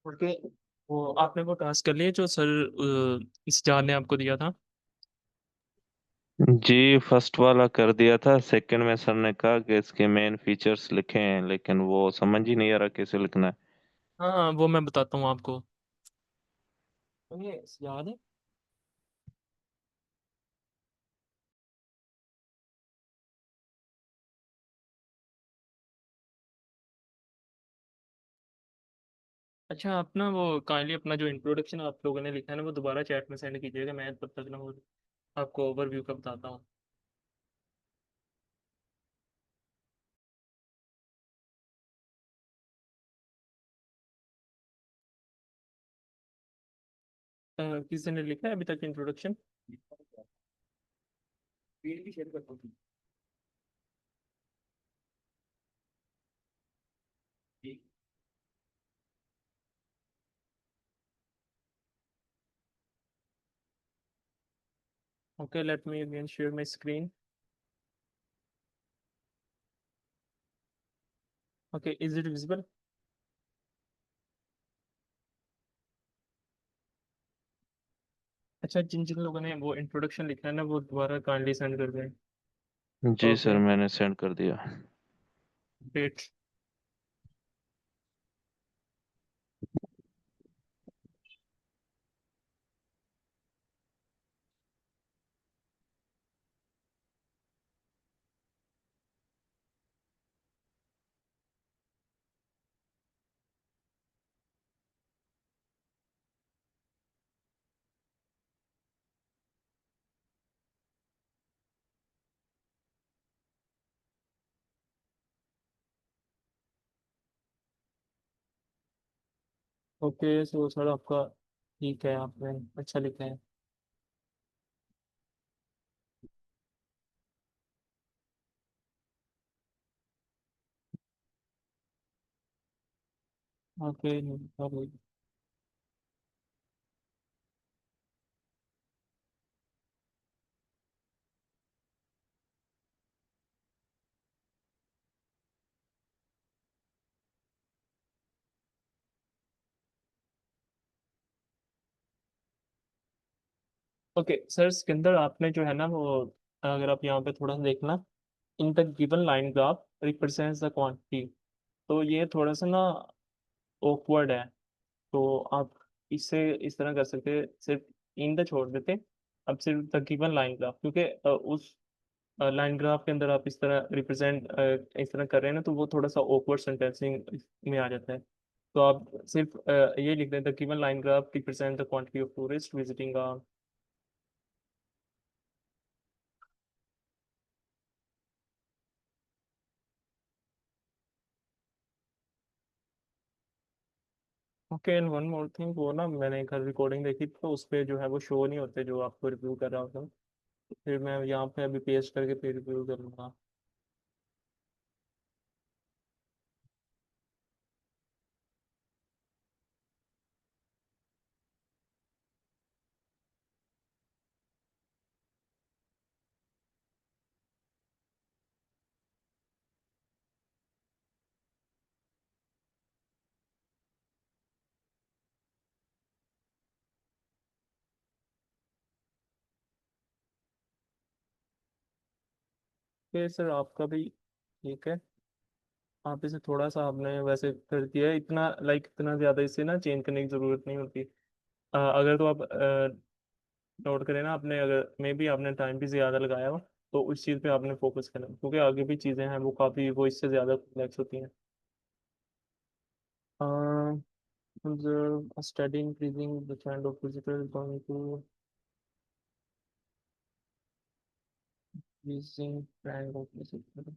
Okay. वो आपने वो टास्क कर लिए जो सर इस जान ने आपको दिया था? जी फर्स्ट वाला कर दिया था। सेकंड में सर ने कहा कि इसके मेन फीचर्स लिखे हैं, लेकिन वो समझ ही नहीं आ रहा कैसे लिखना है। हाँ, वो मैं बताता हूँ आपको। ये याद है? अच्छा, आप ना वो काइंडली अपना जो इंट्रोडक्शन आप लोगों ने लिखा है ना वो दोबारा चैट में सेंड कीजिएगा। मैं तब तक ना वो आपको ओवरव्यू का बताता हूँ। किसी ने लिखा है अभी तक इंट्रोडक्शन? भी शेयर करता हूँ। Okay, let me again share my screen. Okay, is it visible? अच्छा, जिन जिन लोगों ने वो इंट्रोडक्शन लिखा है ना वो दोबारा काइंडली सेंड कर दें। जी सर, ओके, मैंने सेंड कर दिया। ग्रेट। ओके, सो सर आपका ठीक है, आपने अच्छा लिखा है। ओके। ओके सर, सिकंदर आपने जो है ना वो, अगर आप यहाँ पे थोड़ा सा देखना, in the given line graph represents the quantity. तो ये थोड़ा सा ना ऑकवर्ड है। तो आप इसे इस तरह कर सकते हैं, सिर्फ इन द छोड़ देते। अब सिर्फ द गिवन लाइन ग्राफ, क्योंकि उस लाइन ग्राफ के अंदर आप इस तरह रिप्रेजेंट इस तरह कर रहे हैं ना तो वो थोड़ा सा ऑकवर्ड सेंटेंसिंग में आ जाता है। तो आप सिर्फ ये लिख दें, the given line graph represent the quantity of tourist visiting. Okay, and one more thing, वो ना मैंने एक रिकॉर्डिंग देखी थी, तो उस पे जो है वो शो नहीं होते जो आपको रिव्यू कर रहा होता। तो फिर मैं यहाँ पे अभी पेस्ट करके फिर रिव्यू करूँगा। फिर सर आपका भी ठीक है। आप इसे थोड़ा सा आपने वैसे कर दिया है, इतना लाइक इतना ज़्यादा इसे ना चेंज करने की ज़रूरत नहीं होती। अगर तो आप नोट करें ना, आपने अगर मे बी आपने टाइम भी ज़्यादा लगाया हो तो उस चीज़ पे आपने फोकस करना, क्योंकि आगे भी चीज़ें हैं वो काफ़ी वो इससे ज़्यादा कॉम्प्लेक्स होती हैं। Observe a steady increasing the trend of visitors going to using trend of visitors.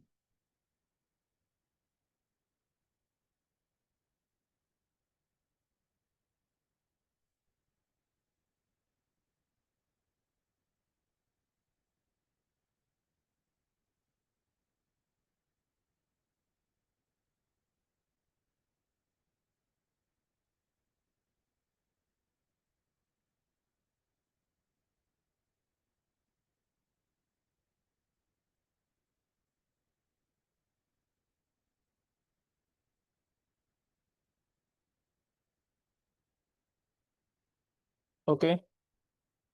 Okay.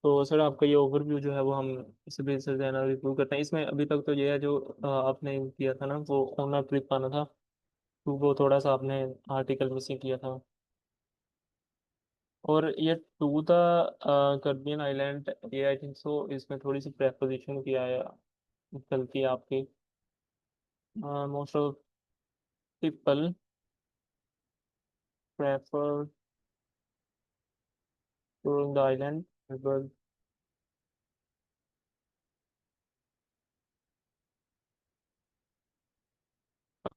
तो सर आपका ये ओवरव्यू जो है वो हम इस बेसिस से ना रिव्यू करते हैं। इसमें अभी तक तो ये है जो आपने किया था ना वो ओनर ट्रिप आना था, तो वो थोड़ा सा आपने आर्टिकल मिसिंग किया था। और ये टू द कार्बियन आइलैंड, ये आई थिंक सो इसमें थोड़ी सी प्रेपोजिशन की आया गलती है आपकी। Most of people prefer touring the island, but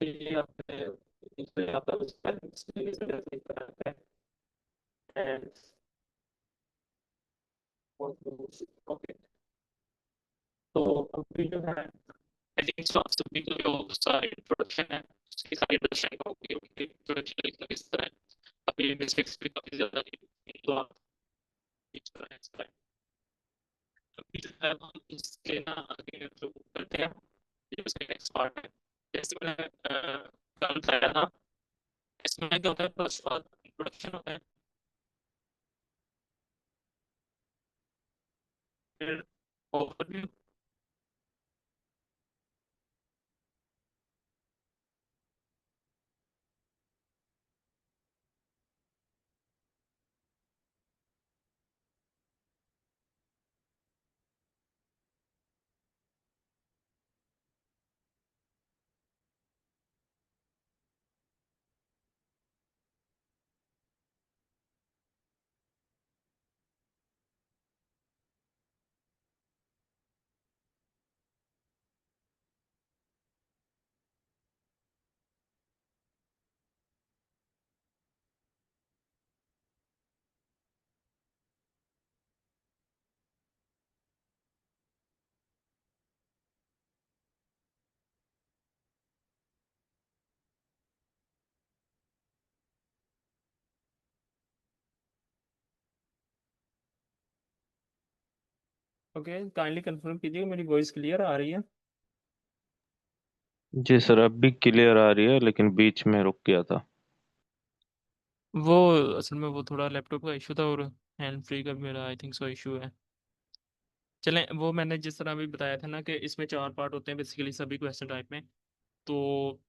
ये आपने इसमें आपका ओके। तो अभी जो है आई थिंक सो आप सभी को जो सारी इंट्रोडक्शन है उसकी सारी अंडरस्टैंडिंग होगी, ओके इंट्रोडक्शन इस तरह है। अभी बेसिक्स भी काफी ज्यादा नहीं, तो आप इस तरह है। अभी जो है हम इसके ना आगे जो करते हैं, ये उसका नेक्स्ट पार्ट है। जैसे मैंने कल बताया था, इसमें क्या होता है, फर्स्ट पार्ट इंट्रोडक्शन होता है, फिर ओवरव्यू। ओके, काइंडली कंफर्म कीजिए मेरी वॉइस क्लियर आ रही है। जी सर, अब भी क्लियर आ रही है, लेकिन बीच में रुक गया था। वो असल में वो थोड़ा लैपटॉप का इशू था, और हैंड फ्री का भी मेरा आई थिंक सो इशू है। चलें, वो मैंने जिस तरह भी बताया था ना कि इसमें चार पार्ट होते हैं बेसिकली सभी क्वेश्चन टाइप में। तो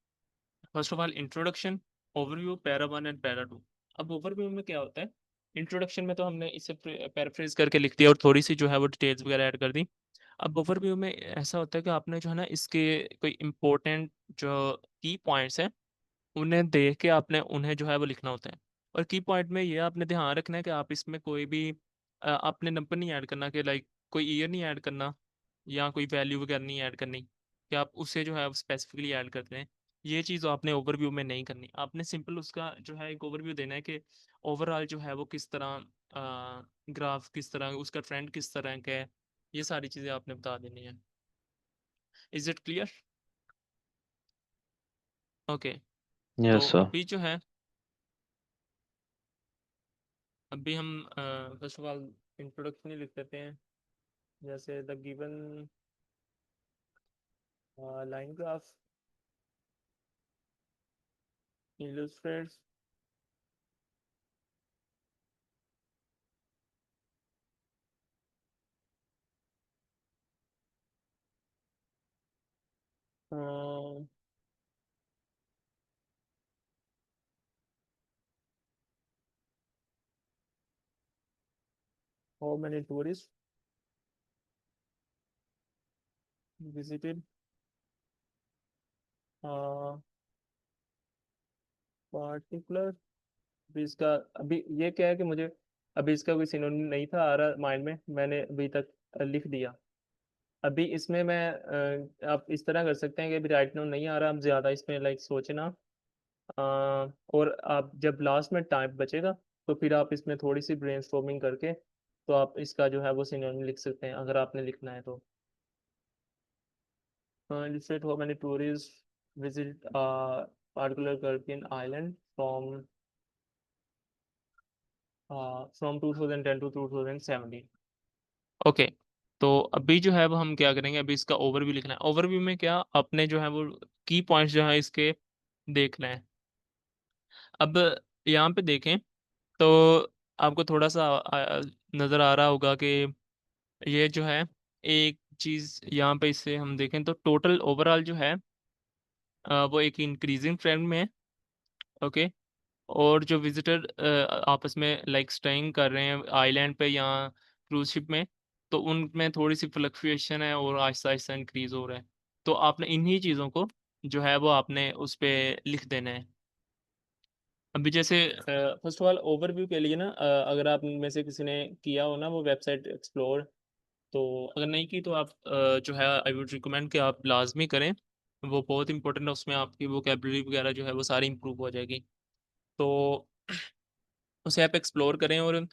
first of all introduction, overview, para one and para two. अब ओवरव्यू में क्या होता है, इंट्रोडक्शन में तो हमने इसे पैराफ्रेज करके लिख दिया और थोड़ी सी जो है वो डिटेल्स वगैरह ऐड कर दी। अब ओवरव्यू में ऐसा होता है कि आपने जो है ना इसके कोई इंपॉर्टेंट जो की पॉइंट्स हैं उन्हें देख के आपने उन्हें जो है वो लिखना होता है। और की पॉइंट में ये आपने ध्यान रखना है कि आप इसमें कोई भी आपने नंबर नहीं ऐड करना, कि लाइक कोई ईयर नहीं ऐड करना या कोई वैल्यू वगैरह नहीं ऐड करनी कि आप उसे जो है स्पेसिफिकली ऐड करते हैं। ये चीज़ आपने ओवरव्यू में नहीं करनी, आपने सिंपल उसका जो है एक ओवरव्यू देना है कि ओवरऑल जो है वो किस तरह ग्राफ किस तरह, उसका ट्रेंड किस तरह का है, ये सारी चीज़ें आपने बता देनी है। Is it clear? ओके। तो यस सर। अभी जो है, अभी हम फर्स्ट ऑफ ऑल इंट्रोडक्शन ही लिख देते हैं। जैसे the given line graph illustrates uh, how many tourists visited uh, particular। अभी इसका, अभी ये क्या है कि मुझे अभी इसका कोई सिनोनिम नहीं था आ रहा माइंड में, मैंने अभी तक लिख दिया। अभी इसमें मैं आप इस तरह कर सकते हैं कि अभी राइट नाउ नहीं आ रहा, आप ज़्यादा इसमें लाइक सोचना। और आप जब लास्ट में टाइम बचेगा तो फिर आप इसमें थोड़ी सी ब्रेनस्टॉर्मिंग करके तो आप इसका जो है वो सिनोनिम लिख सकते हैं अगर आपने लिखना है तो। illustrate how many tourists visit a particular Caribbean island from 2010 to 2017। Okay. तो अभी जो है वो हम क्या करेंगे, अभी इसका ओवरव्यू लिखना है। ओवरव्यू में क्या अपने जो है वो की पॉइंट्स जो है इसके देखना है। अब यहाँ पे देखें तो आपको थोड़ा सा नज़र आ रहा होगा कि ये जो है एक चीज़ यहाँ पे इससे हम देखें तो टोटल ओवरऑल जो है वो एक इंक्रीजिंग ट्रेंड में है। ओके। और जो विजिटर आपस में लाइक स्टेइंग कर रहे हैं आइलैंड पे या क्रूज शिप में, तो उनमें थोड़ी सी फ्लक्चुएशन है और आहिस्ता आहिस्ता इंक्रीज हो रहा है। तो आपने इन्हीं चीज़ों को जो है वो आपने उस पे लिख देना है। अभी जैसे फर्स्ट ऑफ ऑल ओवरव्यू के लिए ना, अगर आप में से किसी ने किया हो ना वो वेबसाइट एक्सप्लोर, तो अगर नहीं की तो आप जो है आई वुड रिकमेंड कि आप लाजमी करें। वो बहुत इंपॉर्टेंट है, उसमें आपकी वोकेबलरी वगैरह जो है वो सारी इंप्रूव हो जाएगी। तो उसे आप एक्सप्लोर करें। और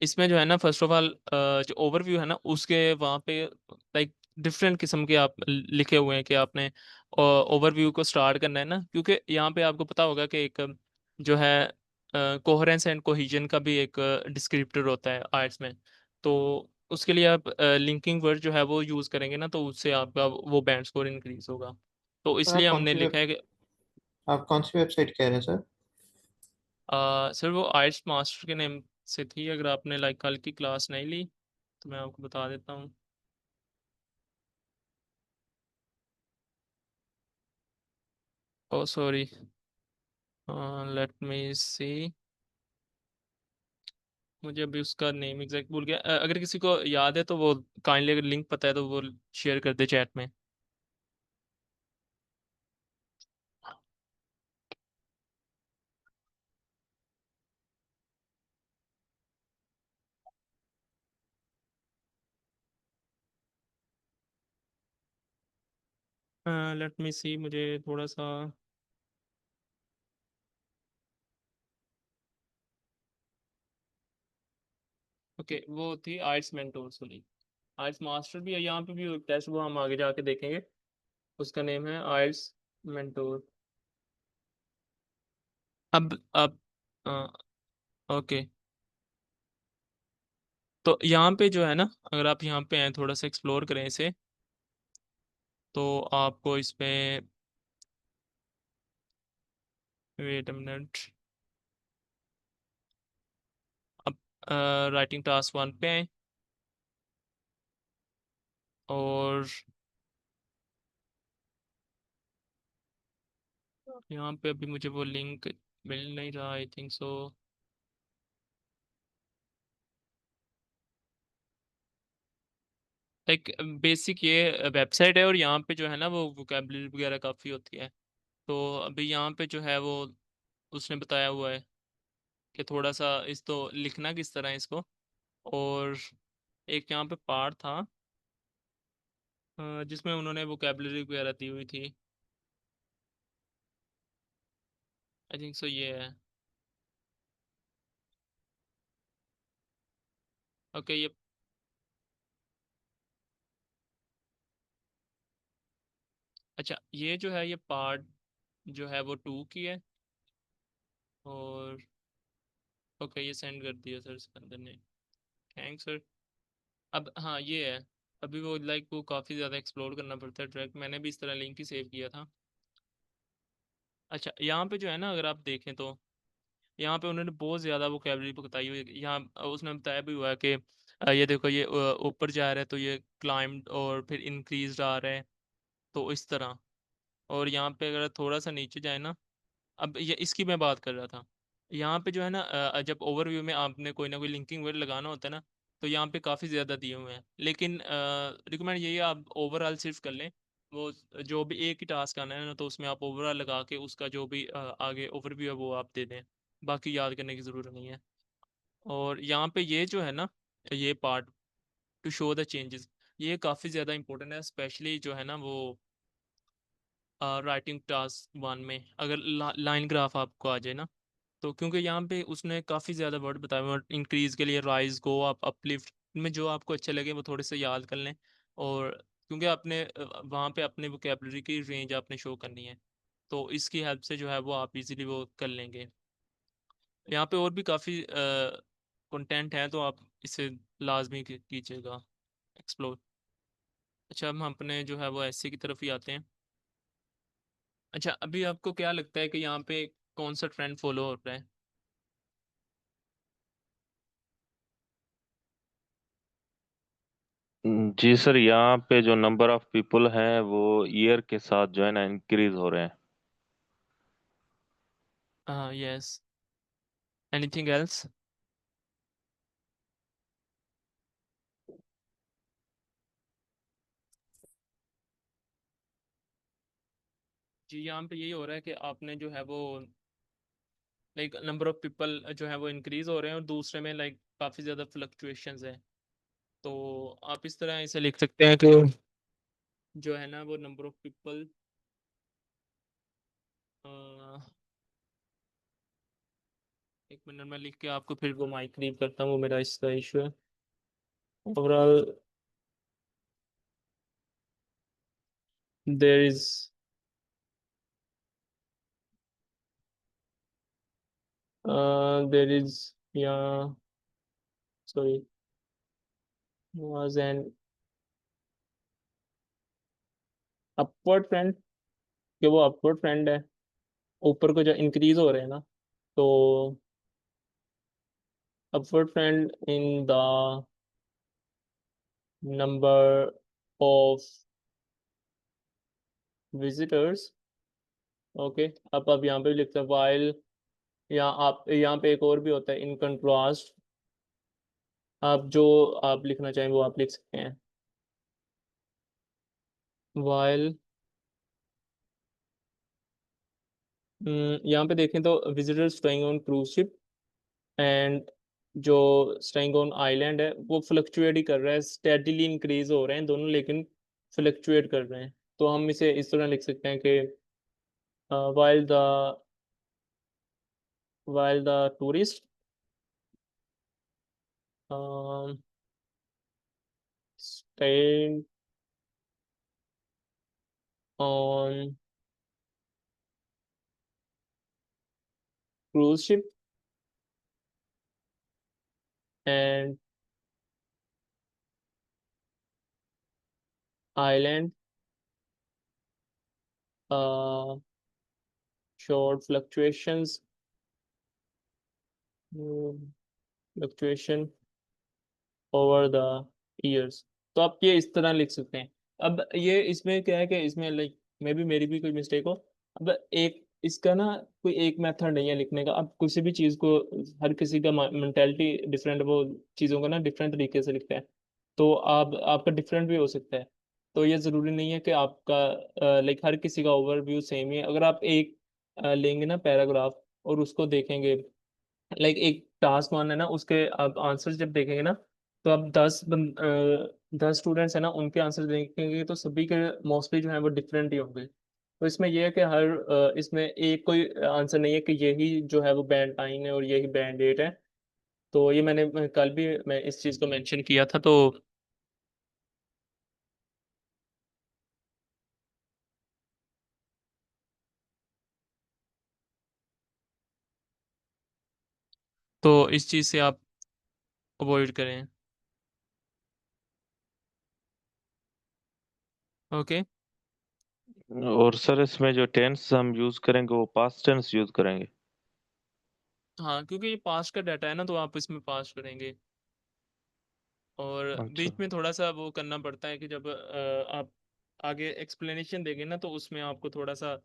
इसमें जो है ना फर्स्ट ऑफ ऑल जो ओवरव्यू है ना उसके वहाँ पे लाइक डिफरेंट किस्म के आप लिखे हुए हैं कि आपने ओवरव्यू को स्टार्ट करना है ना, क्योंकि यहाँ पे आपको पता होगा कि एक जो है कोहेरेंस एंड कोहिजन का भी एक डिस्क्रिप्टर होता है आर्ट्स में। तो उसके लिए आप लिंकिंग वर्ड जो है वो यूज़ करेंगे ना, तो उससे आपका वो बैंड स्कोर इंक्रीज होगा। तो सर आप इसलिए कौन हमने सी लिखा वेब है कि आप कौन सी वेबसाइट कह रहे हैं सर? सर वो आइट्स मास्टर के नेम से थी। अगर आपने लाइक कल की क्लास नहीं ली तो मैं आपको बता देता हूँ। ओ सॉरी, लेट मी सी। मुझे अभी उसका नेम एग्जैक्ट भूल गया। अगर किसी को याद है तो वो काइंडली, अगर लिंक पता है तो वो शेयर कर दे चैट में। लेट मी सी, मुझे थोड़ा सा। ओके, वो थी आइट्स मेंटोर सुनी। आइट्स मास्टर भी है, यहाँ पे भी टेस्ट वो हम आगे जाके देखेंगे। उसका नेम है आइट्स मेंटोर। अब ओके। तो यहाँ पे जो है ना, अगर आप यहाँ पे हैं थोड़ा सा एक्सप्लोर करें इसे, तो आपको इसमें वेट अ मिनट। अब राइटिंग टास्क 1 पे आए। और यहाँ पे अभी मुझे वो लिंक मिल नहीं रहा, आई थिंक सो। एक बेसिक ये वेबसाइट है और यहाँ पे जो है ना वो वोकेबलरी वगैरह काफ़ी होती है। तो अभी यहाँ पे जो है वो उसने बताया हुआ है कि थोड़ा सा इस तो लिखना किस तरह है इसको। और एक यहाँ पे पार्ट था जिसमें उन्होंने वोकेबलरी वगैरह दी हुई थी। आई थिंक सो ये है। ओके ये, अच्छा ये जो है ये पार्ट जो है वो 2 की है। और ओके ये सेंड कर दिया सर सिकंदर ने। Thanks sir. अब हाँ ये है। अभी वो लाइक वो काफ़ी ज़्यादा एक्सप्लोर करना पड़ता है ट्रैक, मैंने भी इस तरह लिंक ही सेव किया था। अच्छा यहाँ पे जो है ना अगर आप देखें तो यहाँ पे उन्होंने बहुत ज़्यादा वो कैलोरी बताई हुई है। यहाँ उसने बताया भी हुआ है कि ये देखो ये ऊपर जा रहा है तो ये क्लाइंब और फिर इंक्रीज आ रहा है, तो इस तरह। और यहाँ पे अगर थोड़ा सा नीचे जाए ना, अब ये इसकी मैं बात कर रहा था। यहाँ पे जो है ना जब ओवरव्यू में आपने कोई ना कोई लिंकिंग वर्ड लगाना होता है ना, तो यहाँ पे काफ़ी ज़्यादा दिए हुए हैं, लेकिन रिकमेंड यही है आप ओवरऑल सिर्फ कर लें। वो जो भी एक ही टास्क आना है ना, तो उसमें आप ओवरऑल लगा के उसका जो भी आगे ओवरव्यू है वो आप दे दें। बाकी याद करने की ज़रूरत नहीं है। और यहाँ पे ये जो है ना, ये part two show the changes, ये काफ़ी ज़्यादा इंपॉर्टेंट है, स्पेशली जो है ना वो राइटिंग टास्क 1 में अगर लाइन ग्राफ आपको आ जाए ना, तो क्योंकि यहाँ पे उसने काफ़ी ज़्यादा वर्ड बताए हुए हैं इंक्रीज़ के लिए, राइज, गो अप, अपलिफ्ट, इनमें जो आपको अच्छे लगे वो थोड़े से याद कर लें। और क्योंकि आपने वहाँ पे अपने वोकेबलरी की रेंज आपने शो करनी है, तो इसकी हेल्प से जो है वो आप इजीली वो कर लेंगे। यहाँ पे और भी काफ़ी कंटेंट है, तो आप इसे लाजमी कीजिएगा एक्सप्लोर। अच्छा हम अपने जो है वो ऐसे की तरफ ही आते हैं। अच्छा अभी आपको क्या लगता है कि यहाँ पे कौन सा ट्रेंड फॉलो हो रहा है? जी सर, यहाँ पे जो नंबर ऑफ पीपल हैं वो ईयर के साथ जो है ना इंक्रीज हो रहे हैं। Yes, anything else? जी, यहाँ पे यही हो रहा है कि आपने जो है वो लाइक नंबर ऑफ पीपल जो है वो इंक्रीज हो रहे हैं, और दूसरे में लाइक काफ़ी ज़्यादा फ्लक्चुएशंस हैं। तो आप इस तरह इसे लिख सकते हैं कि जो है ना वो नंबर ऑफ पीपल, एक मिनट में लिख के आपको फिर वो माइक रीड करता हूँ, वो मेरा इसका इशू है। Overall there is there is या sorry was an upward trend, कि वो अपवर्ड ट्रेंड है, ऊपर को जो इंक्रीज हो रहे हैं ना, तो upward trend in the number of visitors। Okay, अब यहाँ पे भी लिखते हैं while, यहाँ आप यहाँ पे एक और भी होता है इन कंट्रास्ट। आप जो आप लिखना चाहें वो आप लिख सकते हैं। while यहाँ पे देखें तो visitors staying on cruise ship and जो स्टेइंग ऑन आइलैंड है वो फ्लक्चुएट ही कर रहा है, स्टेडीली इंक्रीज हो रहे हैं दोनों, लेकिन फ्लक्चुएट कर रहे हैं। तो हम इसे इस तरह लिख सकते हैं कि while the tourist um, stayed on cruise ship and island uh, showed mm, fluctuation over the years। तो आप ये इस तरह लिख सकते हैं। अब ये इसमें क्या है कि इसमें लाइक मे बी मेरी भी कोई मिस्टेक हो। अब एक इसका ना कोई एक मेथड नहीं है लिखने का। अब किसी भी चीज़ को, हर किसी का मेंटेलिटी डिफरेंट, वो चीज़ों को ना डिफरेंट तरीके से लिखते हैं। तो आप आपका डिफरेंट भी हो सकता है। तो ये ज़रूरी नहीं है कि आपका लाइक हर किसी का ओवरव्यू सेम ही है। अगर आप एक लेंगे ना पैराग्राफ और उसको देखेंगे, लाइक एक टास्क वन है ना, उसके आप आंसर जब देखेंगे ना, तो आप 10 स्टूडेंट्स है ना, उनके आंसर देखेंगे तो सभी के मोस्टली जो है वो डिफरेंट ही होंगे। तो इसमें यह है कि हर इसमें एक कोई आंसर नहीं है कि यही जो है वो बैंड 9 है और यही बैंड 8 है। तो ये मैंने कल भी मैं इस चीज़ को मेंशन किया था। तो इस चीज़ से आप अवॉइड करें। ओके। और सर इसमें जो टेंस हम यूज करेंगे वो पास्ट टेंस यूज करेंगे? हाँ, क्योंकि ये पास्ट का डाटा है ना, तो आप इसमें पास्ट करेंगे। और अच्छा। बीच में थोड़ा सा वो करना पड़ता है कि जब आप आगे एक्सप्लेनेशन देंगे ना, तो उसमें आपको थोड़ा सा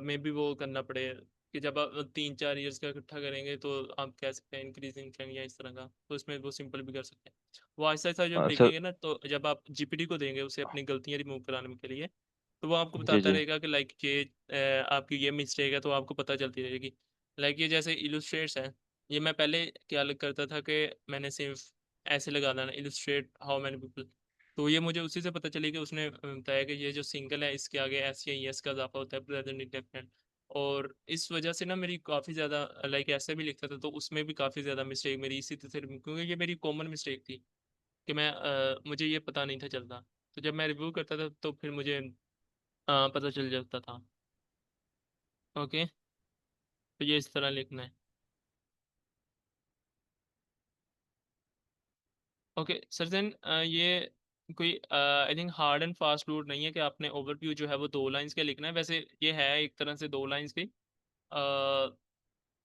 मे बी वो करना पड़े कि जब आप 3-4 ईयर्स का इकट्ठा करेंगे तो आप कह सकते हैं इंक्रीजिंग ट्रेंड या इस तरह का। तो इसमें वो सिंपल भी कर सकते हैं। वो ऐसा ऐसा जब सर। देखेंगे ना, तो जब आप जीपीटी को देंगे उसे अपनी गलतियां रिमूव कराने के लिए, तो वो आपको जी बताता जी। रहेगा कि लाइक ये आपकी ये मिस्टेक है, तो आपको पता चलती रहेगी। लाइक ये जैसे इलस्ट्रेट्स है, ये मैं पहले क्या करता था कि मैंने सिर्फ ऐसे लगा देना इलस्ट्रेट हाउ मैनी पीपल। तो ये मुझे उसी से पता चली कि उसने बताया कि ये जो सिंगल है इसके आगे एस या एस का इजाफा होता है प्रेजेंट इंडेफिनिट। और इस वजह से ना मेरी काफ़ी ज़्यादा लाइक ऐसे भी लिखता था, तो उसमें भी काफ़ी ज़्यादा मिस्टेक मेरी इसी से, क्योंकि ये मेरी कॉमन मिस्टेक थी कि मैं मुझे ये पता नहीं था चलता। तो जब मैं रिव्यू करता था तो फिर मुझे पता चल जाता था। ओके, तो ये इस तरह लिखना है। ओके सर, देन ये कोई I think hard and fast rule नहीं है कि आपने ओवरव्यू जो है वो 2 लाइंस का लिखना है। वैसे ये है एक तरह से 2 लाइंस की।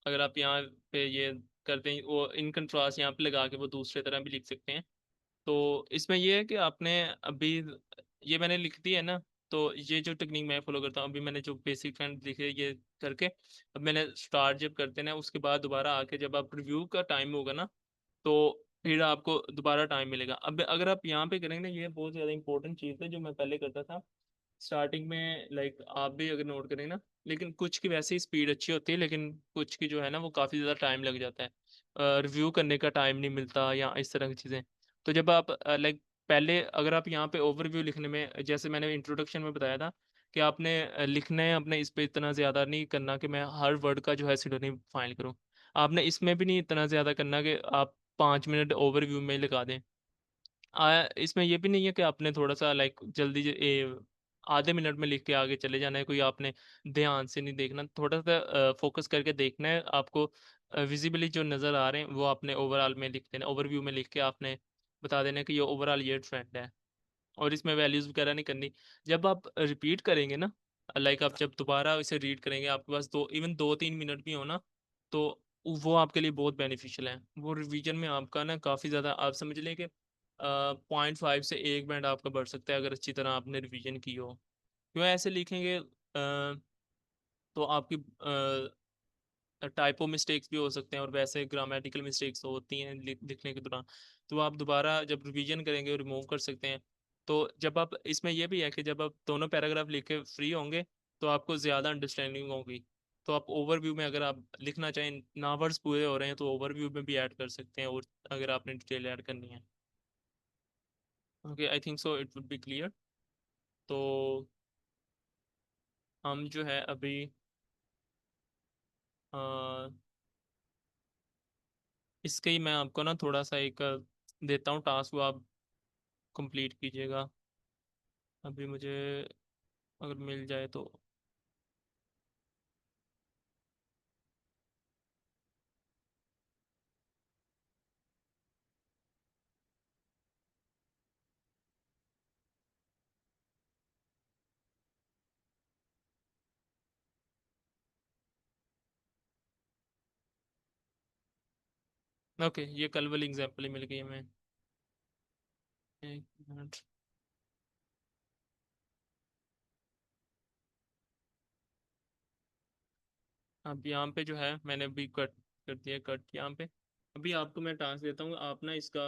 अगर आप यहाँ पे ये करते हैं वो इन कंट्रास्ट यहाँ पे लगा के वो दूसरे तरह भी लिख सकते हैं। तो इसमें ये है कि आपने अभी ये मैंने लिख दी है ना, तो ये जो टेक्निक मैं फॉलो करता हूँ, अभी मैंने जो बेसिक ट्रेंड लिखे ये करके, अब मैंने स्टार्ट जब करते हैं ना उसके बाद दोबारा आके जब आप रिव्यू का टाइम होगा ना, तो फिर आपको दोबारा टाइम मिलेगा। अब अगर आप यहाँ पे करेंगे ना, ये बहुत ज़्यादा इंपॉर्टेंट चीज़ है जो मैं पहले करता था स्टार्टिंग में, लाइक आप भी अगर नोट करें ना, लेकिन कुछ की वैसे ही स्पीड अच्छी होती है, लेकिन कुछ की जो है ना वो काफ़ी ज़्यादा टाइम लग जाता है, रिव्यू करने का टाइम नहीं मिलता या इस तरह की चीज़ें। तो जब आप लाइक पहले अगर आप यहाँ पे ओवरव्यू लिखने में, जैसे मैंने इंट्रोडक्शन में बताया था कि आपने लिखना है, अपने इस पे इतना ज़्यादा नहीं करना कि मैं हर वर्ड का जो है सिनोनिम फाइंड करूँ। आपने इसमें भी नहीं इतना ज़्यादा करना कि आप 5 मिनट ओवरव्यू में ही लगा दें। इसमें ये भी नहीं है कि आपने थोड़ा सा लाइक जल्दी आधे मिनट में लिख के आगे चले जाना है, कोई आपने ध्यान से नहीं देखना, थोड़ा सा फोकस करके देखना है आपको। विजिबली जो नज़र आ रहे हैं वो आपने ओवरऑल में लिख देना, ओवरव्यू में लिख के आपने बता देना कि ये ओवरऑल ये ट्रेंड है, और इसमें वैल्यूज़ वगैरह नहीं करनी। जब आप रिपीट करेंगे ना, लाइक आप जब दोबारा इसे रीड करेंगे, आपके पास 2-3 मिनट भी हो ना, तो वो आपके लिए बहुत बेनिफिशियल है। वो रिवीजन में आपका ना काफ़ी ज़्यादा, आप समझ लें कि 0.5 से 1 मिनट आपका बढ़ सकता है अगर अच्छी तरह आपने रिवीजन की हो। क्यों ऐसे लिखेंगे, तो आपकी टाइपो मिस्टेक्स भी हो सकते हैं, और वैसे ग्रामेटिकल मिस्टेक्स तो होती हैं लिखने के दौरान, तो आप दोबारा जब रिवीजन करेंगे रिमूव कर सकते हैं। तो जब आप, इसमें यह भी है कि जब आप दोनों पैराग्राफ लिख के फ्री होंगे तो आपको ज़्यादा अंडरस्टैंडिंग होगी। तो आप ओवरव्यू में अगर आप लिखना चाहें, ना वर्ड्स पूरे हो रहे हैं, तो ओवरव्यू में भी ऐड कर सकते हैं, और अगर आपने डिटेल ऐड करनी है। Okay, I think so it would be clear. तो हम जो है अभी अ, इसके ही मैं आपको ना थोड़ा सा एक देता हूँ टास्क, वो आप कंप्लीट कीजिएगा। अभी मुझे अगर मिल जाए तो। ओके, ये कल वाली एग्जाम्पल ही मिल गई हमें। एक मिनट। अब यहाँ पे जो है मैंने अभी कट कर दिया, कट यहाँ पे। अभी आपको मैं टास्क देता हूँ, आप ना इसका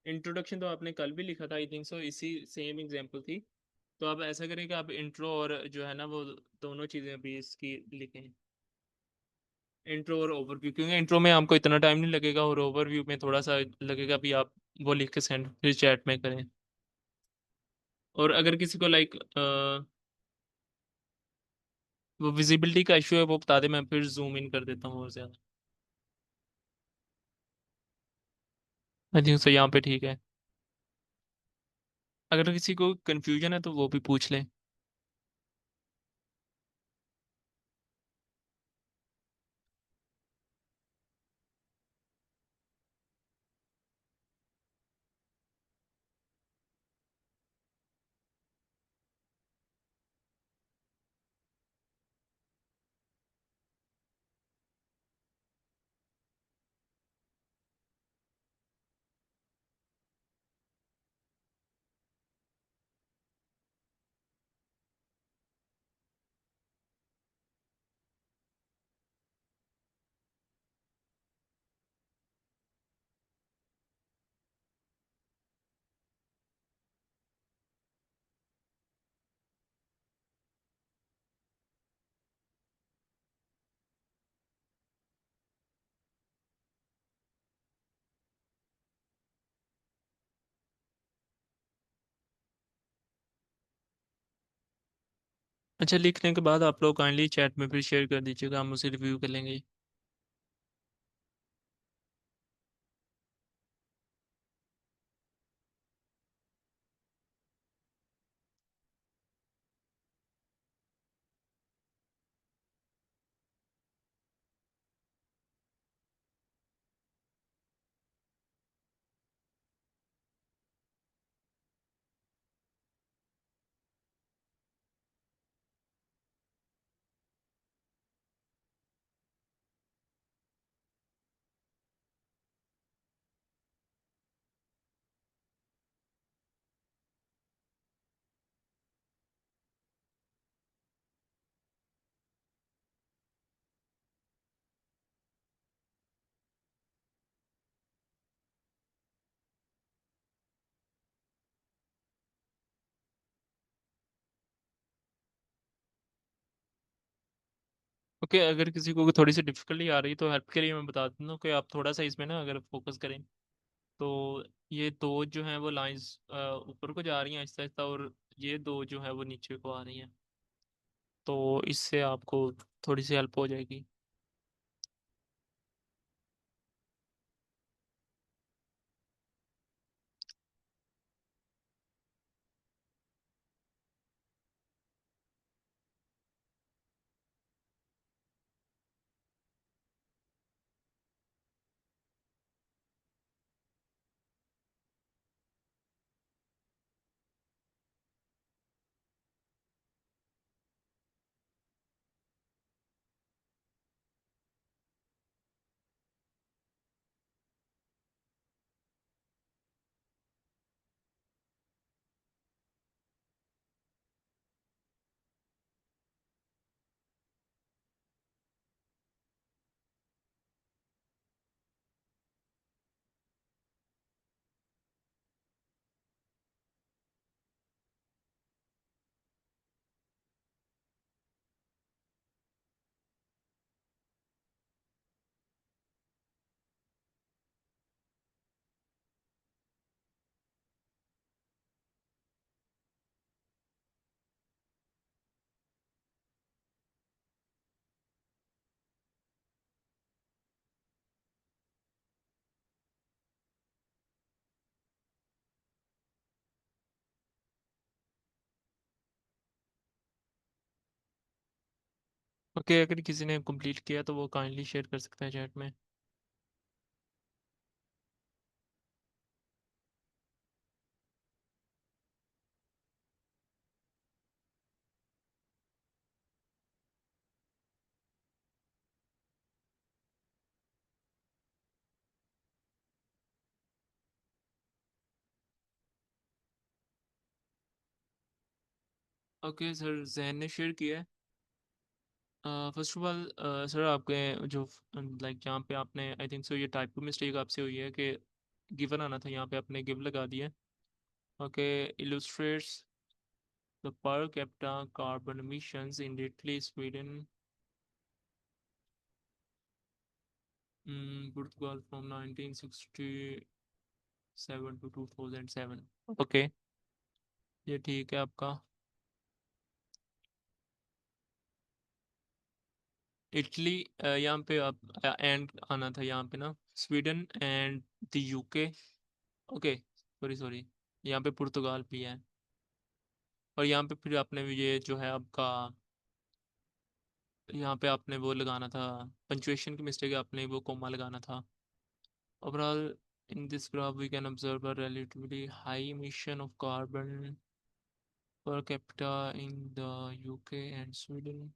इंट्रोडक्शन तो आपने कल भी लिखा था आई थिंक सो, इसी सेम एग्जाम्पल थी। तो आप ऐसा करें कि आप इंट्रो और जो है ना वो दोनों चीज़ें अभी इसकी लिखें, इंट्रो और ओवरव्यू, क्योंकि इंट्रो में आपको इतना टाइम नहीं लगेगा और ओवरव्यू में थोड़ा सा लगेगा। अभी आप वो लिख के सेंड फिर चैट में करें। और अगर किसी को लाइक वो विजिबिलिटी का इशू है वो बता दे, मैं फिर जूम इन कर देता हूँ और ज़्यादा। आई थिंक सो यहाँ पे ठीक है। अगर किसी को कंफ्यूजन है तो वो भी पूछ ले। अच्छा, लिखने के बाद आप लोग काइंडली चैट में फिर शेयर कर दीजिएगा, हम उसे रिव्यू कर लेंगे। ओके, अगर किसी को थोड़ी सी डिफिकल्टी आ रही है तो हेल्प के लिए मैं बता देता हूँ कि आप थोड़ा सा इसमें ना अगर फोकस करें तो ये दो जो हैं वो लाइंस ऊपर को जा रही हैं आहिस्ता आहिस्ता, और ये दो जो है वो नीचे को आ रही हैं, तो इससे आपको थोड़ी सी हेल्प हो जाएगी। ओके, अगर किसी ने कंप्लीट किया तो वो काइंडली शेयर कर सकते हैं चैट में। ओके सर, जहन ने शेयर किया है। फर्स्ट ऑफ ऑल सर, आपके जो लाइक यहाँ पे आपने आई थिंक सो ये टाइप मिस्टेक आपसे हुई है कि गिवन आना था, यहाँ पे आपने गिव लगा दिया। Okay, illustrates the per capita carbon emissions in Italy, Sweden, Portugal from 1967 to 2007। Okay, ये ठीक है आपका। इटली, यहाँ पे आप एंड आना था यहाँ पे ना, Sweden and the UK. Okay, sorry sorry, यहाँ पे पुर्तगाल भी है, और यहाँ पे फिर आपने ये जो है आपका, यहाँ पे आपने वो लगाना था, पंचुएशन की मिस्टेक है, आपने वो कोमा लगाना था। Overall in this graph we can observe a relatively high emission of carbon per capita in the UK and Sweden।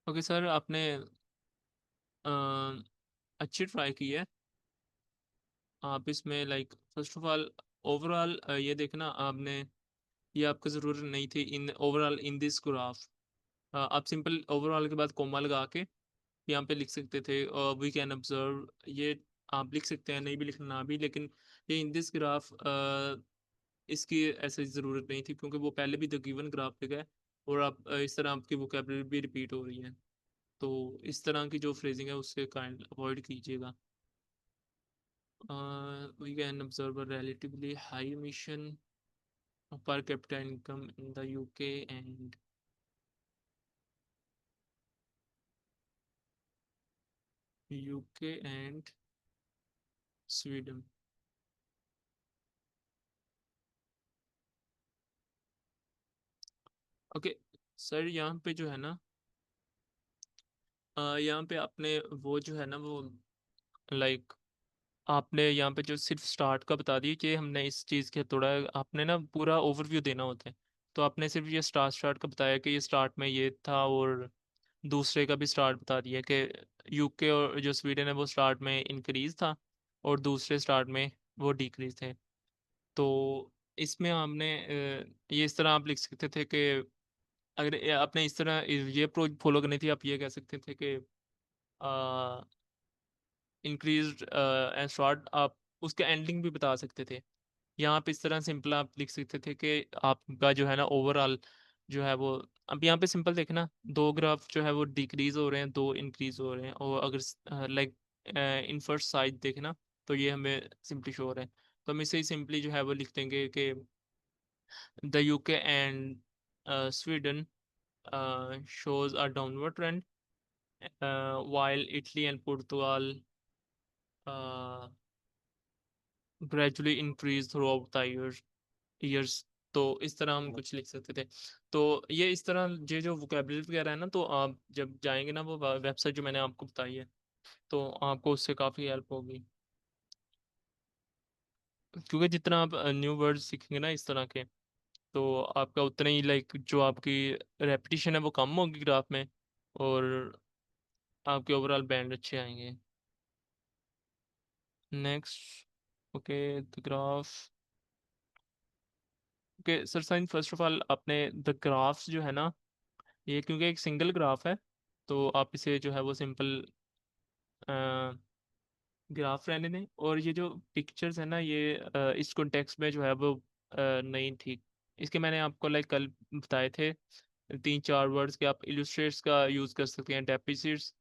Okay sir, आपने अ, अच्छी ट्राई की है। आप इसमें like first of all overall ये देखना आपने, ये आपको ज़रूरत नहीं थी in overall in this graph. आप सिंपल ओवरऑल के बाद कोमा लगा के यहाँ पे लिख सकते थे वी कैन ऑब्जर्व, ये आप लिख सकते हैं, नहीं भी लिखना ना भी, लेकिन ये इन दिस ग्राफ इसकी ऐसे ज़रूरत नहीं थी क्योंकि वो पहले भी द गिवन ग्राफ लिखा है, और आप इस तरह आपकी वोकेबलरी भी रिपीट हो रही है, तो इस तरह की जो फ्रेजिंग है उससे काइंड अवॉइड कीजिएगा। We can observe a relatively high emission of per capita income in the UK and Sweden। Okay sir, यहाँ पे जो है ना, यहाँ पे आपने वो जो है ना वो लाइक आपने यहाँ पे जो सिर्फ स्टार्ट का बता दिया कि हमने इस चीज़ के थोड़ा, आपने ना पूरा ओवरव्यू देना होता है, तो आपने सिर्फ ये स्टार्ट स्टार्ट का बताया कि ये स्टार्ट में ये था, और दूसरे का भी स्टार्ट बता दिया कि यूके और जो स्वीडन है वो स्टार्ट में इंक्रीज था, और दूसरे स्टार्ट में वो डिक्रीज थे। तो इसमें हमने ये इस तरह आप लिख सकते थे कि अगर आपने इस तरह ये अप्रोच फॉलो करनी थी, आप ये कह सकते थे कि इंक्रीज एंड शॉर्ट, आप उसका एंडिंग भी बता सकते थे। यहाँ पे इस तरह सिंपल आप लिख सकते थे कि आपका जो है ना ओवरऑल जो है वो, अब यहाँ पे सिंपल देखना, दो ग्राफ जो है वो डिक्रीज हो रहे हैं, दो इंक्रीज हो रहे हैं, और अगर लाइक इन फर्स्ट साइड देखना तो ये हमें सिंपली शो हो रहा है। तो हम इसे सिंपली जो है वो लिख देंगे कि the UK and Sweden shows a downward trend, while Italy and Portugal uh, gradually increase throughout the years। तो इस तरह हम कुछ लिख सकते थे। तो ये इस तरह ये जो वोकेबलरी वगैरह है ना, तो आप जब जाएंगे ना वो वेबसाइट जो मैंने आपको बताई है, तो आपको उससे काफ़ी हेल्प होगी। क्योंकि जितना आप न्यू वर्ड सीखेंगे ना इस तरह के, तो आपका उतना ही लाइक जो आपकी रेपिटेशन है वो कम होगी ग्राफ में, और आपके ओवरऑल बैंड अच्छे आएंगे। Next, okay, the graph. Okay sir, sign first of all आपने द ग्राफ्स जो है ना, ये क्योंकि एक सिंगल ग्राफ है, तो आप इसे जो है वो सिंपल ग्राफ रहने दें। और ये जो पिक्चर्स है ना, ये इस कॉन्टेक्स्ट में जो है वो नहीं ठीक। इसके मैंने आपको लाइक कल बताए थे तीन चार वर्ड्स के, आप इलस्ट्रेट्स का यूज़ कर सकते हैं, डेप्रिसिएट्स,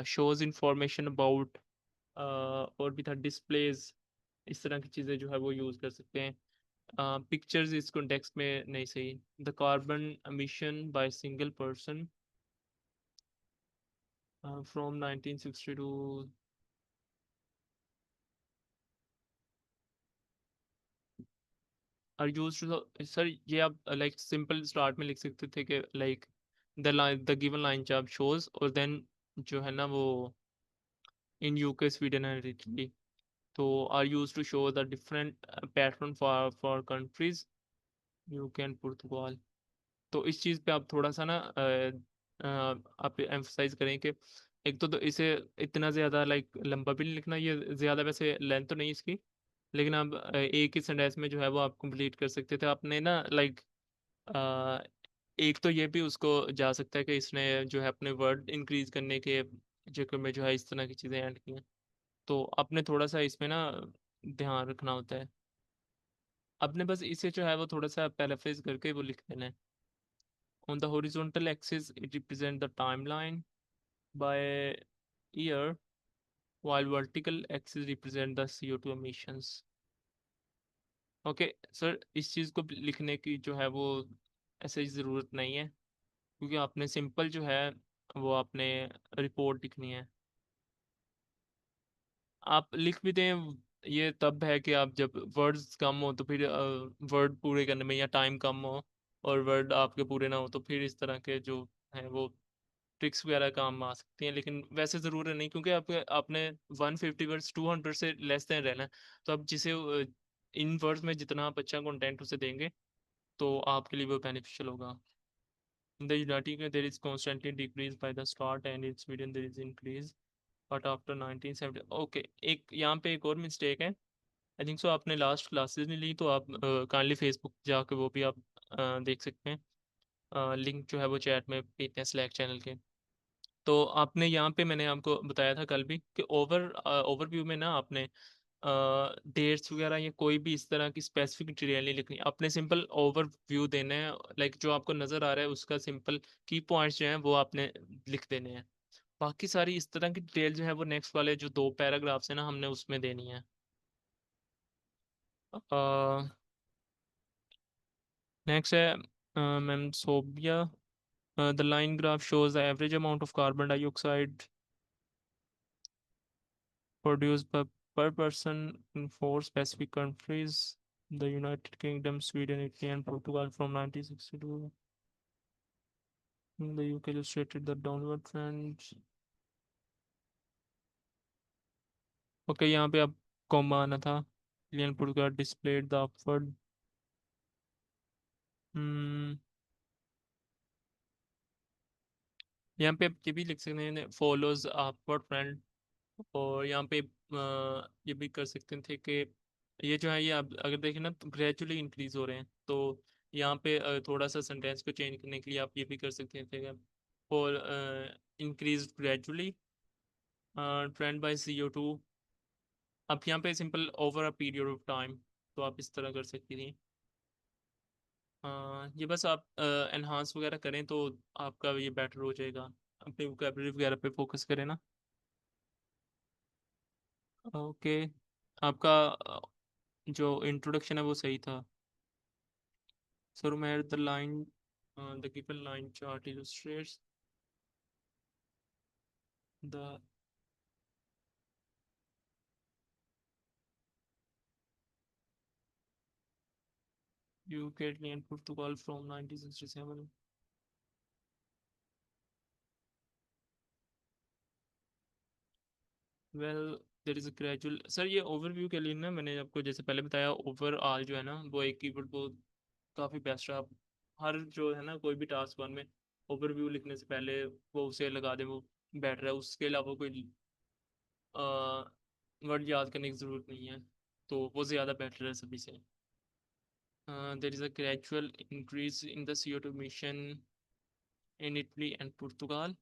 शोज इंफॉर्मेशन अबाउट, और भी था डिस्प्लेज, इस तरह की चीज़ें जो है वो यूज़ कर सकते हैं। पिक्चर्स इस कॉन्टेक्स्ट में नहीं सही। The carbon emission by single person from 1962 are used to, sir ये आप लाइक सिंपल स्टार्ट में लिख सकते थे कि like the line, the given line जब शोज, और देन जो है ना वो in UK Sweden and Italy, तो are used to show the different pattern for countries UK and पुर्तगाल। तो इस चीज़ पे आप थोड़ा सा ना आप एम्फसाइज करें कि एक तो इसे इतना ज़्यादा लाइक लंबा भी नहीं लिखना, ये ज़्यादा वैसे लेंथ तो नहीं इसकी, लेकिन आप एक ही सेंटेंस में जो है वो आप कंप्लीट कर सकते थे आपने ना लाइक। एक तो ये भी उसको जा सकता है कि इसने जो है अपने वर्ड इंक्रीज करने के चक्कर में जो है इस तरह की चीज़ें ऐड की हैं। तो आपने थोड़ा सा इसमें ना ध्यान रखना होता है। आपने बस इसे जो है वो थोड़ा सा पैराफ्रेज करके वो लिख देना है। On the horizontal axis, it represents the timeline by year, while vertical axis represent the CO2 emissions। Okay sir, इस चीज़ को लिखने की जो है वो ऐसे ही ज़रूरत नहीं है, क्योंकि आपने सिंपल जो है वो आपने रिपोर्ट लिखनी है। आप लिख भी दें, ये तब है कि आप जब वर्ड्स कम हो तो फिर वर्ड पूरे करने में, या टाइम कम हो और वर्ड आपके पूरे ना हो, तो फिर इस तरह के जो हैं वो ट्रिक्स वगैरह काम आ सकती हैं। लेकिन वैसे ज़रूरी नहीं, क्योंकि आपके आपने 150 वर्ड्स 200 से लेस देन रहना है। तो आप जिसे इन वर्ड्स में जितना आप अच्छा कंटेंट उसे देंगे, तो आपके लिए वो बेनिफिशियल होगा। In the United Kingdom, there is constantly decrease by the start, and in Sweden there is increase, but after 1970। Okay, एक यहाँ पे एक और मिस्टेक है। आई थिंक सो आपने लास्ट क्लासेस नहीं ली, तो आप काइंडली फेसबुक जाके वो भी आप देख सकते हैं। लिंक जो है वो चैट में भेजते हैं स्लैक चैनल के। तो आपने यहाँ पे मैंने आपको बताया था कल भी कि ओवरव्यू में ना आपने डेट्स वगैरह या कोई भी इस तरह की स्पेसिफिक डिटेल नहीं लिखनी, आपने सिंपल ओवरव्यू देना है। लाइक जो आपको नज़र आ रहा है उसका सिंपल की पॉइंट्स जो हैं वो आपने लिख देने हैं। बाकी सारी इस तरह की डिटेल जो है वो नेक्स्ट वाले जो दो पैराग्राफ्स हैं ना, हमने उसमें देनी है। नेक्स्ट है ma'am Sobia, the line graph shows the average amount of carbon dioxide produced per person in four specific countries: the United Kingdom, Sweden, Italy, and Portugal from 1962. The UK illustrated the downward trend. Okay, यहाँ पे अब comma आना था। Italy and Portugal displayed the upward। hmm, यहाँ पे आप ये भी लिख सकते हैं follows upward trend। और यहाँ पे ये भी कर सकते थे कि ये जो है ये आप अगर देखें ना तो ग्रेजुअली इंक्रीज हो रहे हैं। तो यहाँ पे थोड़ा सा सेंटेंस को चेंज करने के लिए आप ये भी कर सकते हैं for increase gradually trend by CO2। आप यहाँ पे simple over a period of time, तो आप इस तरह कर सकती थी। ये बस आप एनहांस वगैरह करें तो आपका ये बेटर हो जाएगा। अपनी वोकेबलरी वगैरह पे फोकस करें ना। ओके, आपका जो इंट्रोडक्शन है वो सही था। सर मैं the line the given line chart illustrates the UK and Portugal from 1967। Well there is a gradual. Sir ये ओवरव्यू के लिए ना मैंने आपको जैसे पहले बताया, ओवरऑल जो है ना वो एक कीवर्ड वो काफ़ी बेस्ट है। आप हर जो है ना कोई भी टास्क वन में ओवरव्यू लिखने से पहले वो उसे लगा दें, वो बेटर है। उसके अलावा कोई वर्ड याद करने की ज़रूरत नहीं है, तो वो ज़्यादा बेटर है सभी से। There is a gradual increase in the CO2 emission in Italy and Portugal।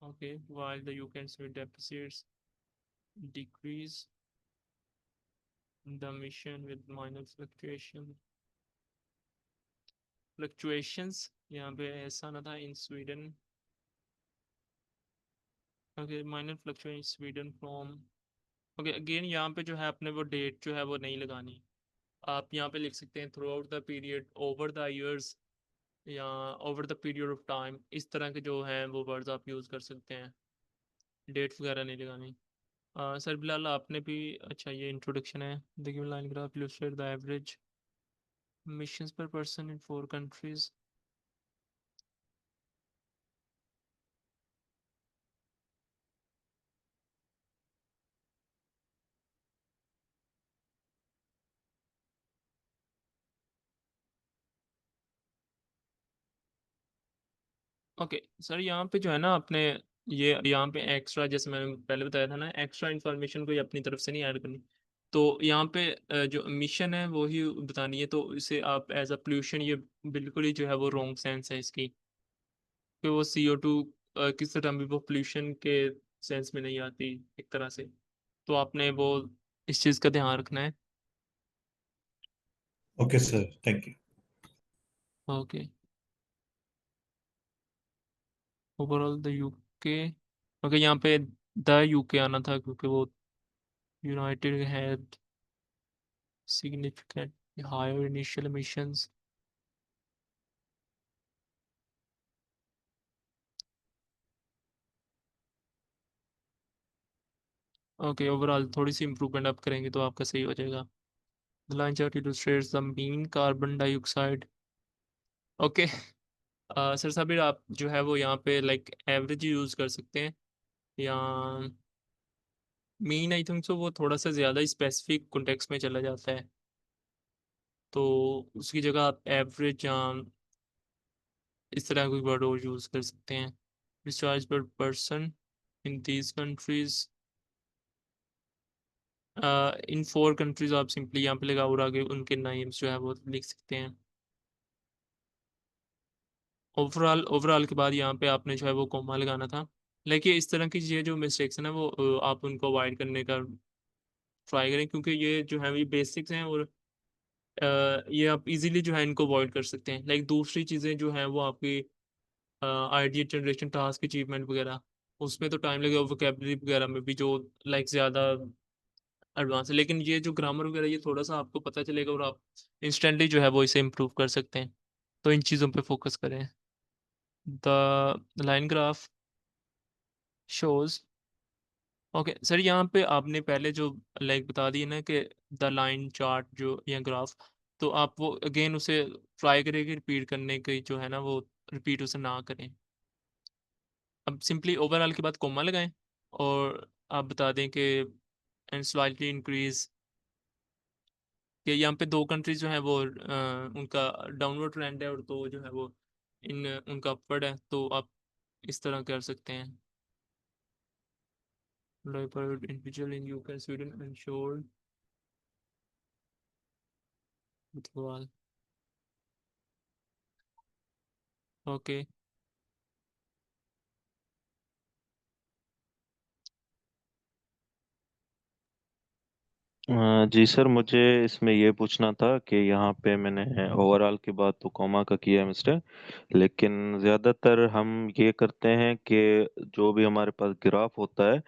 Okay, while the UK and Sweden deficits decrease the emission with minor fluctuations। यहाँ पे ऐसा ना था इन Sweden. Okay, minor fluctuation Sweden from. Okay, again यहाँ पे जो है अपने वो डेट जो है वो नहीं लगानी। आप यहाँ पे लिख सकते हैं throughout the period, over the years, या over the period of time. इस तरह के जो हैं वो वर्ड्स आप यूज़ कर सकते हैं, डेट्स वगैरह नहीं लगानी। सर बिलाल आपने भी, अच्छा ये इंट्रोडक्शन है। देखिए line graph illustrate the average emissions per person in 4 countries. Okay sir, यहाँ पे जो है ना आपने ये यहाँ पे एक्स्ट्रा, जैसे मैंने पहले बताया था ना, एक्स्ट्रा इन्फॉर्मेशन कोई अपनी तरफ से नहीं ऐड करनी। तो यहाँ पे जो मिशन है वो ही बतानी है। तो इसे आप एज अ पोल्यूशन, ये बिल्कुल ही जो है वो रॉन्ग सेंस है इसकी, कि वो CO2 किस तरह भी वो पोल्यूशन के सेंस में नहीं आती एक तरह से। तो आपने वो इस चीज़ का ध्यान रखना है। Okay, sir. Thank you. Okay, overall the UK। Okay, यहाँ पे द UK आना था क्योंकि वो यूनाइटेड है significantly higher initial emissions। Okay, overall थोड़ी सी इम्प्रूवमेंट आप करेंगे तो आपका सही हो जाएगा। The line chart illustrates the mean carbon dioxide. Okay sir Sabir, आप जो है वो यहाँ पे लाइक एवरेज यूज़ कर सकते हैं, या मीन आई थिंक सो वो थोड़ा सा ज़्यादा स्पेसिफिक कॉन्टेक्स्ट में चला जाता है। तो उसकी जगह आप एवरेज या इस तरह कोई वर्ड और यूज़ कर सकते हैं। डिस्चार्ज पर person in these countries. In 4 countries आप सिंपली यहाँ पे लगा और आगे उनके नाम्स जो है वो लिख सकते हैं। ओवरऑल, ओवरऑल के बाद यहाँ पे आपने जो है वो कॉमा लगाना था। लेकिन इस तरह की ये जो मिस्टेक्स है ना वो आप उनको अवॉइड करने का ट्राई करें, क्योंकि ये जो है ये बेसिक्स हैं, और ये आप इजीली जो है इनको अवॉइड कर सकते हैं। लाइक दूसरी चीज़ें जो हैं वो आपकी आइडिया जनरेशन, टास्क अचीवमेंट वगैरह, उसमें तो टाइम लगेगा। वोकेबलरी वगैरह में भी जो लाइक ज़्यादा एडवांस है, लेकिन ये जो ग्रामर वगैरह ये थोड़ा सा आपको पता चलेगा और आप इंस्टेंटली जो है वो इसे इम्प्रूव कर सकते हैं। तो इन चीज़ों पे फोकस करें। The line graph shows. Okay sir, यहाँ पे आपने पहले जो लाइक बता दी ना कि द लाइन चार्ट जो या ग्राफ, तो आप वो अगेन उसे ट्राई करेंगे रिपीट करने की, जो है ना वो रिपीट उसे ना करें। अब सिंपली ओवरऑल के बाद कोमा लगाएं, और आप बता दें कि एंड स्लाइटली इंक्रीज, कि यहाँ पे 2 कंट्रीज जो है वो उनका डाउनवर्ड ट्रेंड है, और तो जो है वो इन उनका अपवर्ड है। तो आप इस तरह कर सकते हैं। Individual in UK and Sweden ensured पुर्तगाल। ओके। जी सर, मुझे इसमें ये पूछना था कि यहाँ पे मैंने ओवरऑल की बात तो कॉमा का किया है मिस्टेक, लेकिन ज़्यादातर हम ये करते हैं कि जो भी हमारे पास ग्राफ होता है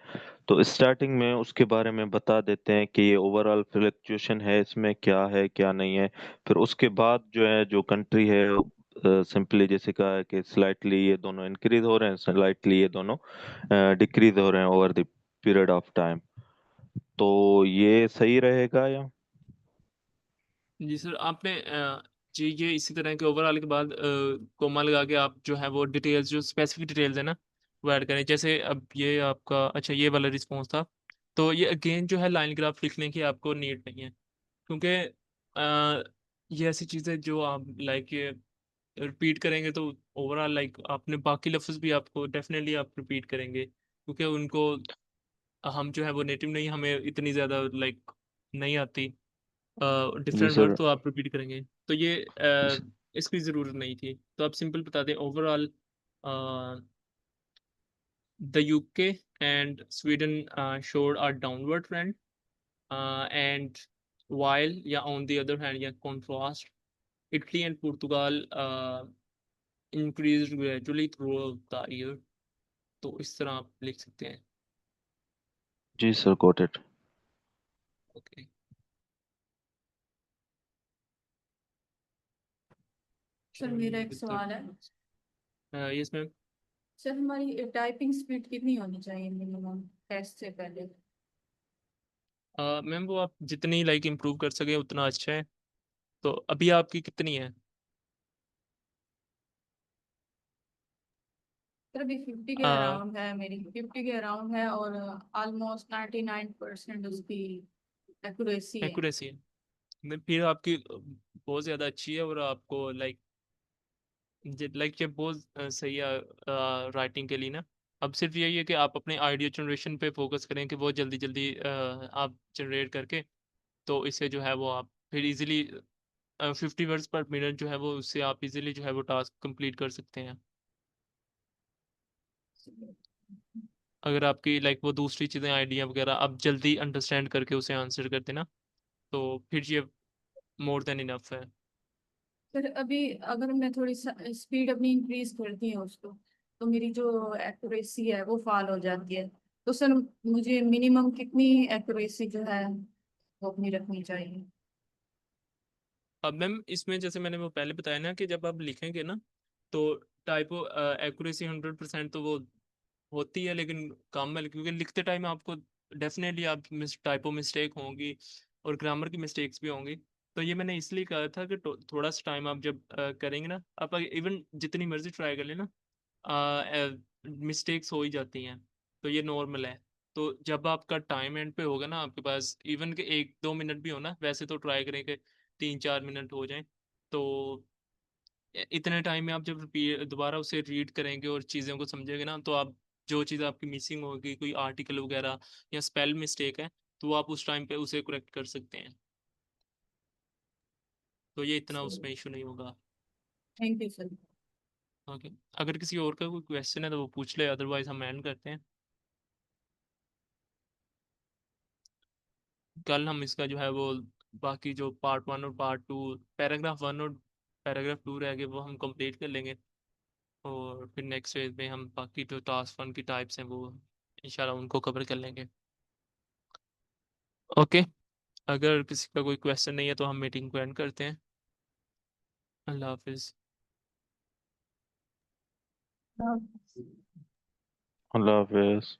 तो स्टार्टिंग में उसके बारे में बता देते हैं कि ये ओवरऑल फ्लक्चुएशन है, इसमें क्या है क्या नहीं है। फिर उसके बाद जो है जो कंट्री है सिंपली जैसे कहा है कि स्लाइटली ये दोनों इंक्रीज हो रहे हैं, स्लाइटली ये दोनों डिक्रीज हो रहे हैं over the period of time. तो ये सही रहेगा या? जी सर, आपने जी ये इसी तरह के ओवरऑल के बाद कोमा लगा के आप जो है वो डिटेल्स, जो स्पेसिफिक डिटेल्स है ना, वो ऐड करें। जैसे अब ये आपका, अच्छा ये वाला रिस्पॉन्स था, तो ये अगेन जो है लाइन ग्राफ लिखने की आपको नीड नहीं है, क्योंकि ये ऐसी चीज़ है जो आप लाइक ये रिपीट करेंगे तो ओवरऑल लाइक आपने बाकी लफ्ज़ भी आपको डेफिनेटली आप रिपीट करेंगे, क्योंकि उनको हम जो है वो नेटिव नहीं, हमें इतनी ज़्यादा लाइक नहीं आती। जी डिफरेंट वर्ड सर। तो आप रिपीट करेंगे, तो ये इसकी ज़रूरत नहीं थी, तो आप सिंपल बता दें overall the UK and Sweden showed a downward trend, and while या on the other hand या contrast Italy and Portugal increased gradually throughout the year। तो इस तरह आप लिख सकते हैं। जी sir, got it. Okay. Sir मेरा एक सवाल है। Yes ma'am. सर हमारी टाइपिंग स्पीड कितनी होनी चाहिए मिनिमम टेस्ट से पहले? मैम वो आप जितनी लाइक इम्प्रूव कर सके उतना अच्छा है। तो अभी आपकी कितनी है? सर अभी 50 के अराउंड है, मेरी 50 के अराउंड है, और ऑलमोस्ट 99% उसकी एक्यूरेसी है। एक्यूरेसी है? फिर आपकी बहुत ज़्यादा अच्छी है, और आपको लाइक ये बहुत सही है राइटिंग के लिए ना। अब सिर्फ यही है कि आप अपने आइडिया जनरेशन पे फोकस करें कि वो जल्दी जल्दी आप जनरेट करके, तो इससे जो है वो आप फिर इजीली 50 वर्ड्स पर मिनट जो है वो उससे आप इजीली जो है वो टास्क कंप्लीट कर सकते हैं। अगर आपकी लाइक वो दूसरी चीज़ें आइडिया वगैरह आप जल्दी अंडरस्टैंड करके उसे आंसर कर देना, तो फिर ये मोर देन इनफ है। सर अभी अगर मैं थोड़ी स्पीड अपनी इंक्रीज करती हूँ उसको, तो मेरी जो एक्यूरेसी है वो फॉल हो जाती है। तो सर मुझे मिनिमम कितनी एक्यूरेसी जो है वो अपनी रखनी चाहिए? अब मैम इसमें जैसे मैंने वो पहले बताया ना कि जब आप लिखेंगे ना, तो टाइपो एक्यूरेसी 100% तो वो होती है, लेकिन कम है, क्योंकि लिखते टाइम आपको डेफिनेटली आप टाइपो मिस्टेक होंगी और ग्रामर की मिस्टेक्स भी होंगी। तो ये मैंने इसलिए कहा था कि थोड़ा सा टाइम आप जब करेंगे ना, आप इवन जितनी मर्जी ट्राई कर लेना, मिस्टेक्स हो ही जाती हैं, तो ये नॉर्मल है। तो जब आपका टाइम एंड पे होगा ना, आपके पास इवन के 1-2 मिनट भी हो ना, वैसे तो ट्राई करें कि 3-4 मिनट हो जाएं, तो इतने टाइम में आप जब दोबारा उसे रीड करेंगे और चीज़ों को समझेंगे ना, तो आप जो चीज़ आपकी मिसिंग होगी, कोई आर्टिकल वगैरह या स्पेल मिस्टेक है, तो वो आप उस टाइम पे उसे करेक्ट कर सकते हैं, तो ये इतना उसमें इशू नहीं होगा। Thank you sir. ओके। अगर किसी और का कोई क्वेश्चन है तो वो पूछ ले, अदरवाइज हम एंड करते हैं। कल हम इसका जो है वो बाकी जो पार्ट 1 और पार्ट 2, पैराग्राफ 1 और पैराग्राफ 2 रह गए, वो हम कंप्लीट कर लेंगे, और फिर नेक्स्ट फेज में हम बाकी जो टास्क 1 की टाइप्स हैं वो इंशाल्लाह उनको कवर कर लेंगे। ओके। अगर किसी का कोई क्वेश्चन नहीं है तो हम मीटिंग को एंड करते हैं। अल्लाह हाफिज़। अल्लाह हाफिज।